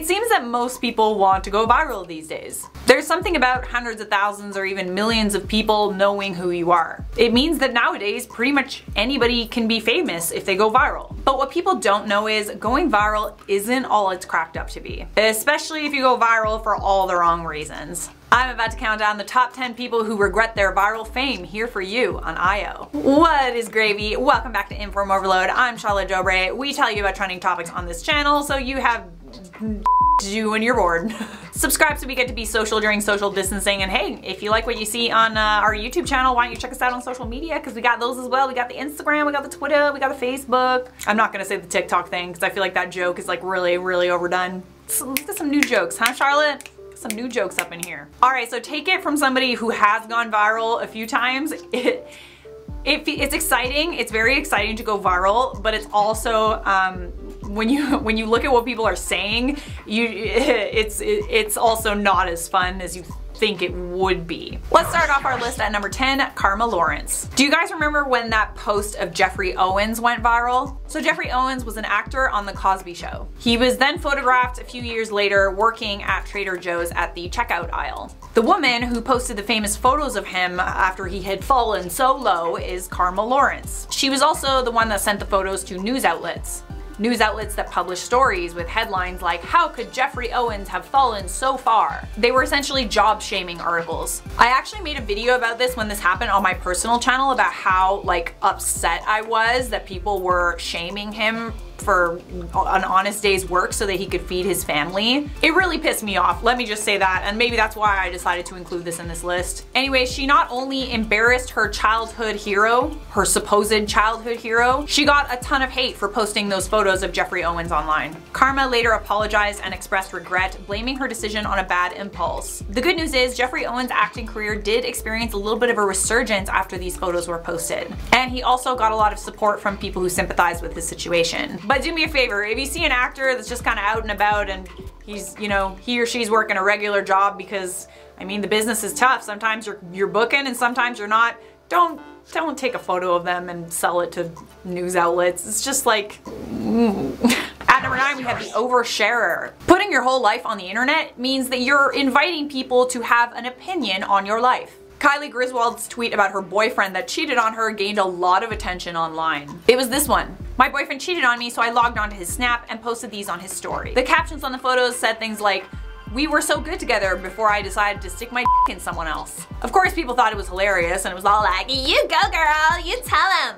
It seems that most people want to go viral these days. There's something about hundreds of thousands or even millions of people knowing who you are. It means that nowadays pretty much anybody can be famous if they go viral. But what people don't know is going viral isn't all it's cracked up to be. Especially if you go viral for all the wrong reasons. I'm about to count down the top 10 people who regret their viral fame here for you on IO. What is gravy? Welcome back to InformOverload. I'm Charlotte Dobre. We tell you about trending topics on this channel so you have to do when you're bored. Subscribe so we get to be social during social distancing, and hey, if you like what you see on our YouTube channel, why don't you check us out on social media, because we got those as well. We got the Instagram, we got the Twitter, we got the Facebook. I'm not gonna say the TikTok thing because I feel like that joke is like really overdone. So let's get some new jokes, huh, Charlotte? Some new jokes up in here. All right, so take it from somebody who has gone viral a few times. It's exciting. It's very exciting to go viral, but it's also when you look at what people are saying, it's also not as fun as you think it would be. Let's start off our list at number 10, Karma Lawrence. Do you guys remember when that post of Jeffrey Owens went viral? So Jeffrey Owens was an actor on The Cosby Show. He was then photographed a few years later working at Trader Joe's at the checkout aisle. The woman who posted the famous photos of him after he had fallen so low is Karma Lawrence. She was also the one that sent the photos to news outlets. News outlets that publish stories with headlines like, "How could Jeffrey Owens have fallen so far?" They were essentially job shaming articles. I actually made a video about this when this happened on my personal channel about how like upset I was that people were shaming him for an honest day's work so that he could feed his family. It really pissed me off, let me just say that, and maybe that's why I decided to include this in this list. Anyway, she not only embarrassed her childhood hero, her supposed childhood hero, she got a ton of hate for posting those photos of Jeffrey Owens online. Karma later apologized and expressed regret, blaming her decision on a bad impulse. The good news is Jeffrey Owens' acting career did experience a little bit of a resurgence after these photos were posted. And he also got a lot of support from people who sympathized with his situation. But do me a favor, if you see an actor that's just kind of out and about and he's, you know, he or she's working a regular job because, I mean, the business is tough. Sometimes you're booking and sometimes you're not. Don't take a photo of them and sell it to news outlets. It's just like, At number 9, we have the oversharer. Putting your whole life on the internet means that you're inviting people to have an opinion on your life. Kiley Griswold's tweet about her boyfriend that cheated on her gained a lot of attention online. It was this one. "My boyfriend cheated on me, so I logged onto his Snap and posted these on his story." The captions on the photos said things like, "We were so good together before I decided to stick my dick in someone else." Of course, people thought it was hilarious and it was all like, "You go girl, you tell him.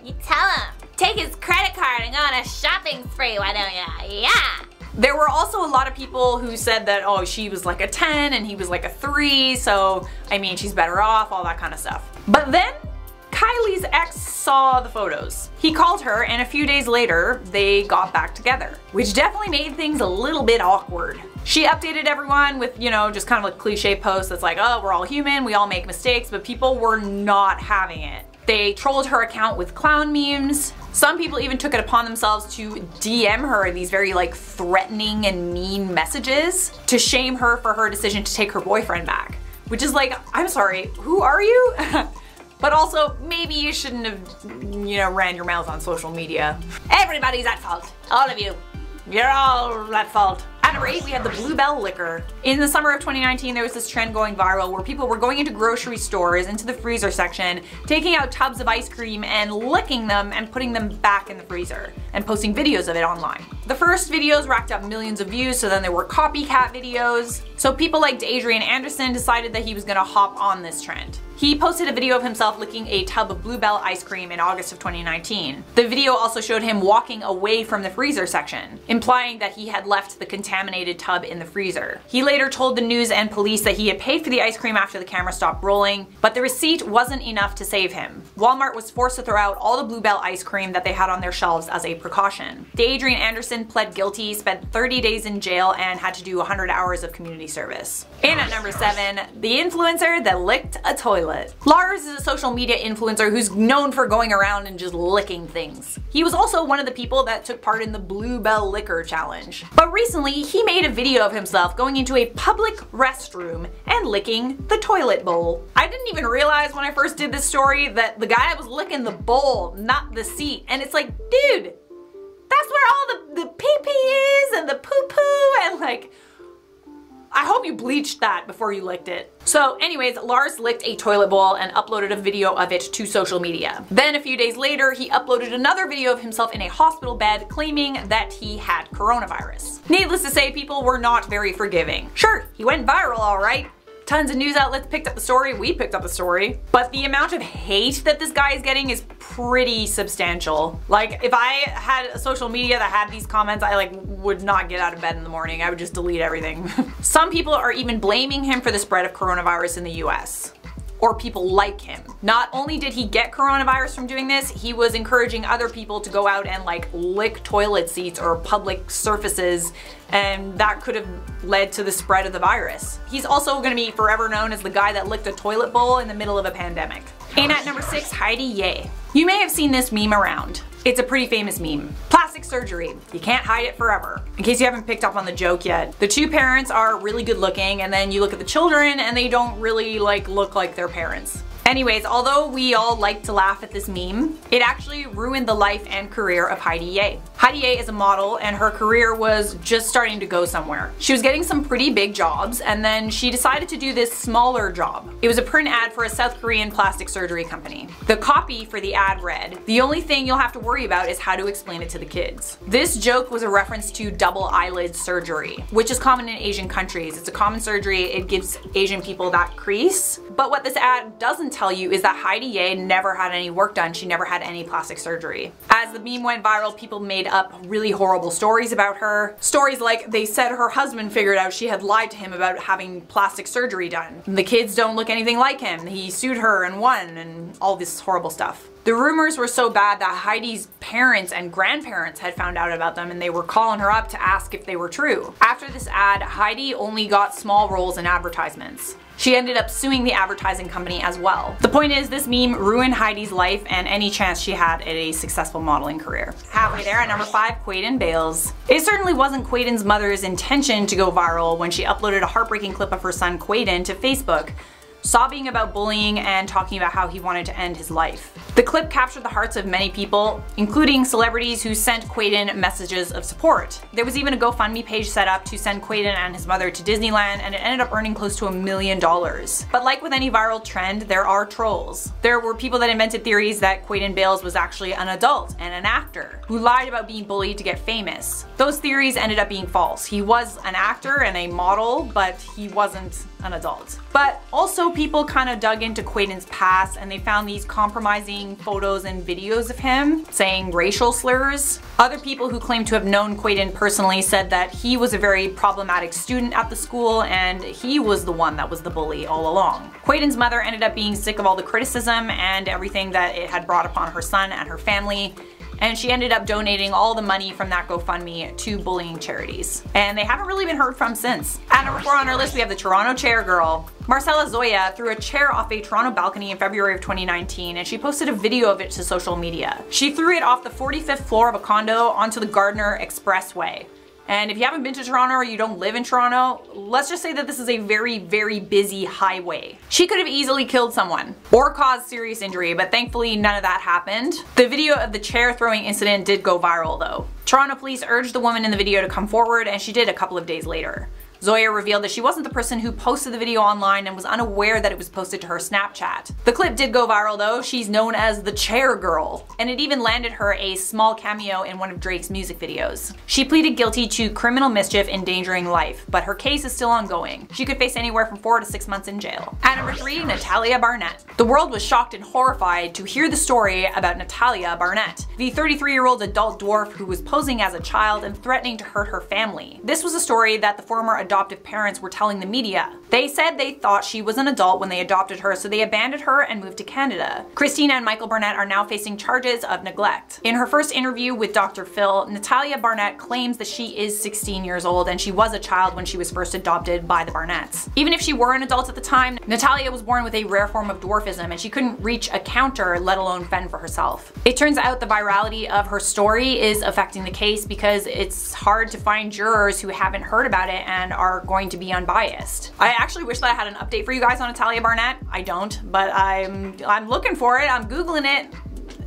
You tell him. Take his credit card and go on a shopping spree, why don't ya? Yeah." There were also a lot of people who said that, oh, she was like a 10 and he was like a 3, so I mean, she's better off, all that kind of stuff. But then Kylie's ex saw the photos. He called her and a few days later, they got back together, which definitely made things a little bit awkward. She updated everyone with, you know, just kind of a cliche post that's like, oh, we're all human, we all make mistakes, but people were not having it. They trolled her account with clown memes. Some people even took it upon themselves to DM her these very like threatening and mean messages to shame her for her decision to take her boyfriend back. Which is like, I'm sorry, who are you? But also, maybe you shouldn't have, you know, ran your mouth on social media. Everybody's at fault. All of you. You're all at fault. At number 8, we have the Bluebell liquor. In the summer of 2019, there was this trend going viral where people were going into grocery stores, into the freezer section, taking out tubs of ice cream and licking them and putting them back in the freezer, and posting videos of it online. The first videos racked up millions of views, so then there were copycat videos. So people like Adrian Anderson decided that he was gonna hop on this trend. He posted a video of himself licking a tub of Bluebell ice cream in August of 2019. The video also showed him walking away from the freezer section, implying that he had left the contaminated tub in the freezer. He later told the news and police that he had paid for the ice cream after the camera stopped rolling, but the receipt wasn't enough to save him. Walmart was forced to throw out all the Bluebell ice cream that they had on their shelves as a precaution. Adrian Anderson pled guilty, spent 30 days in jail, and had to do 100 hours of community service. And at number 7, the influencer that licked a toilet. Lars is a social media influencer who's known for going around and just licking things. He was also one of the people that took part in the Bluebell Liquor Challenge. But recently, he made a video of himself going into a public restroom and licking the toilet bowl. I didn't even realize when I first did this story that the guy was licking the bowl, not the seat. And it's like, dude, that's that's where all the pee-pee is and the poo-poo and like, I hope you bleached that before you licked it. So anyways, Lars licked a toilet bowl and uploaded a video of it to social media. Then a few days later, he uploaded another video of himself in a hospital bed claiming that he had coronavirus. Needless to say, people were not very forgiving. Sure, he went viral all right. Tons of news outlets picked up the story, we picked up the story, but the amount of hate that this guy is getting is pretty substantial. Like, if I had a social media that had these comments, I like would not get out of bed in the morning. I would just delete everything. Some people are even blaming him for the spread of coronavirus in the US. Or people like him. Not only did he get coronavirus from doing this, he was encouraging other people to go out and like lick toilet seats or public surfaces, and that could have led to the spread of the virus. He's also gonna be forever known as the guy that licked a toilet bowl in the middle of a pandemic. And at number 6, Heidi Yay. You may have seen this meme around. It's a pretty famous meme. Plastic surgery. You can't hide it forever. In case you haven't picked up on the joke yet, the two parents are really good looking, and then you look at the children and they don't really like look like their parents. Anyways, although we all like to laugh at this meme, it actually ruined the life and career of Heidi Yay. Heidi Yay is a model and her career was just starting to go somewhere. She was getting some pretty big jobs and then she decided to do this smaller job. It was a print ad for a South Korean plastic surgery company. The copy for the ad read, "The only thing you'll have to worry about is how to explain it to the kids." This joke was a reference to double eyelid surgery, which is common in Asian countries. It's a common surgery, it gives Asian people that crease. But what this ad doesn't tell you is that Heidi Yay never had any work done. She never had any plastic surgery. As the meme went viral, people made up really horrible stories about her. Stories like they said her husband figured out she had lied to him about having plastic surgery done. The kids don't look anything like him. He sued her and won, and all this horrible stuff. The rumors were so bad that Heidi's parents and grandparents had found out about them and they were calling her up to ask if they were true. After this ad, Heidi only got small roles in advertisements. She ended up suing the advertising company as well. The point is, this meme ruined Heidi's life and any chance she had at a successful modeling career. Halfway there at number 5, Quaid bails. It certainly wasn't Quaid's mother's intention to go viral when she uploaded a heartbreaking clip of her son Quaid to Facebook, sobbing about bullying and talking about how he wanted to end his life. The clip captured the hearts of many people, including celebrities who sent Quaid messages of support. There was even a GoFundMe page set up to send Quaid and his mother to Disneyland, and it ended up earning close to $1 million. But like with any viral trend, there are trolls. There were people that invented theories that Quaid Bales was actually an adult and an actor who lied about being bullied to get famous. Those theories ended up being false. He was an actor and a model, but he wasn't an adult. But also people kind of dug into Quaid's past and they found these compromising photos and videos of him saying racial slurs. Other people who claim to have known Quaid personally said that he was a very problematic student at the school and he was the one that was the bully all along. Quaid's mother ended up being sick of all the criticism and everything that it had brought upon her son and her family, and she ended up donating all the money from that GoFundMe to bullying charities. And they haven't really been heard from since. At number 4 on our list, we have the Toronto chair girl. Marcella Zoya threw a chair off a Toronto balcony in February of 2019 and she posted a video of it to social media. She threw it off the 45th floor of a condo onto the Gardiner Expressway. And if you haven't been to Toronto or you don't live in Toronto, let's just say that this is a very, very busy highway. She could have easily killed someone or caused serious injury, but thankfully none of that happened. The video of the chair throwing incident did go viral though. Toronto police urged the woman in the video to come forward and she did a couple of days later. Zoya revealed that she wasn't the person who posted the video online and was unaware that it was posted to her Snapchat. The clip did go viral though. She's known as the chair girl, and it even landed her a small cameo in one of Drake's music videos. She pleaded guilty to criminal mischief endangering life, but her case is still ongoing. She could face anywhere from 4 to 6 months in jail. At number 3, Natalya Barnett. The world was shocked and horrified to hear the story about Natalya Barnett, the 33-year-old adult dwarf who was posing as a child and threatening to hurt her family. This was a story that the former adoptive parents were telling the media. They said they thought she was an adult when they adopted her, so they abandoned her and moved to Canada. Christina and Michael Barnett are now facing charges of neglect. In her first interview with Dr. Phil, Natalya Barnett claims that she is 16 years old and she was a child when she was first adopted by the Barnetts. Even if she were an adult at the time, Natalya was born with a rare form of dwarfism and she couldn't reach a counter, let alone fend for herself. It turns out the virality of her story is affecting the case because it's hard to find jurors who haven't heard about it and are going to be unbiased. I actually wish that I had an update for you guys on Natalya Barnett. I don't, but I'm looking for it. I'm Googling it.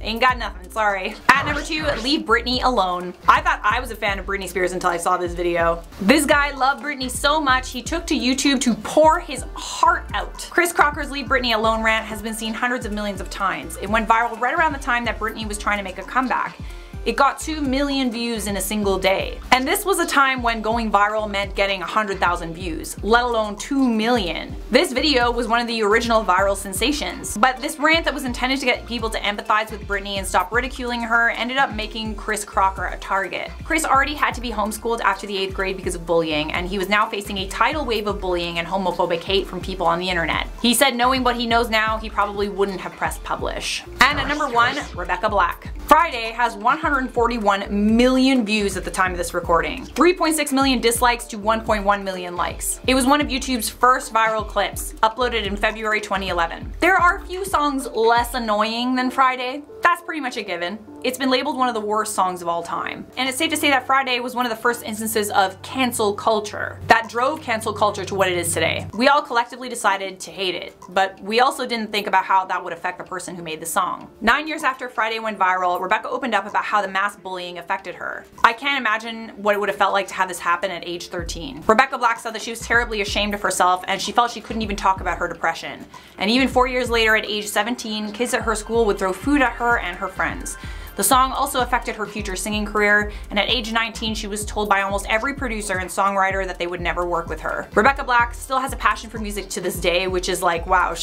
Ain't got nothing, sorry. At number 2, leave Britney alone. I thought I was a fan of Britney Spears until I saw this video. This guy loved Britney so much, he took to YouTube to pour his heart out. Chris Crocker's Leave Britney Alone rant has been seen hundreds of millions of times. It went viral right around the time that Britney was trying to make a comeback. It got 2 million views in a single day. And this was a time when going viral meant getting 100,000 views, let alone 2 million. This video was one of the original viral sensations. But this rant that was intended to get people to empathize with Britney and stop ridiculing her ended up making Chris Crocker a target. Chris already had to be homeschooled after the 8th grade because of bullying, and he was now facing a tidal wave of bullying and homophobic hate from people on the internet. He said knowing what he knows now, he probably wouldn't have pressed publish. And at number 1, Rebecca Black. Friday has 141 million views at the time of this recording, 3.6 million dislikes to 1.1 million likes. It was one of YouTube's first viral clips, uploaded in February 2011. There are few songs less annoying than Friday. That's pretty much a given. It's been labeled one of the worst songs of all time. And it's safe to say that Friday was one of the first instances of cancel culture that drove cancel culture to what it is today. We all collectively decided to hate it, but we also didn't think about how that would affect the person who made the song. 9 years after Friday went viral, Rebecca opened up about how the mass bullying affected her. I can't imagine what it would have felt like to have this happen at age 13. Rebecca Black said that she was terribly ashamed of herself and she felt she couldn't even talk about her depression. And even 4 years later, at age 17, kids at her school would throw food at her and her friends. The song also affected her future singing career, and at age 19 she was told by almost every producer and songwriter that they would never work with her. Rebecca Black still has a passion for music to this day, which is like, wow,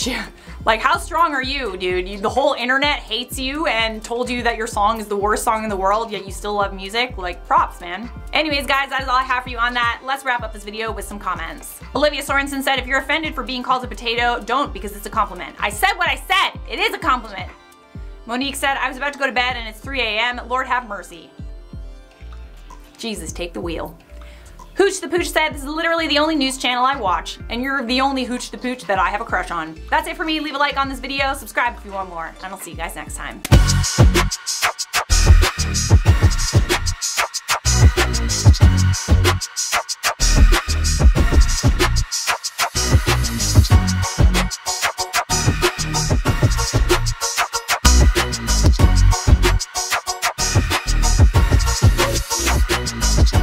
like how strong are you, dude? The whole internet hates you and told you that your song is the worst song in the world, yet you still love music? Like, props, man. Anyways guys, that is all I have for you on that. Let's wrap up this video with some comments. Olivia Sorensen said, if you're offended for being called a potato, don't, because it's a compliment. I said what I said! It is a compliment! Monique said, I was about to go to bed and it's 3 a.m. Lord have mercy. Jesus, take the wheel. Hooch the Pooch said, this is literally the only news channel I watch, and you're the only Hooch the Pooch that I have a crush on. That's it for me. Leave a like on this video, subscribe if you want more, and I'll see you guys next time.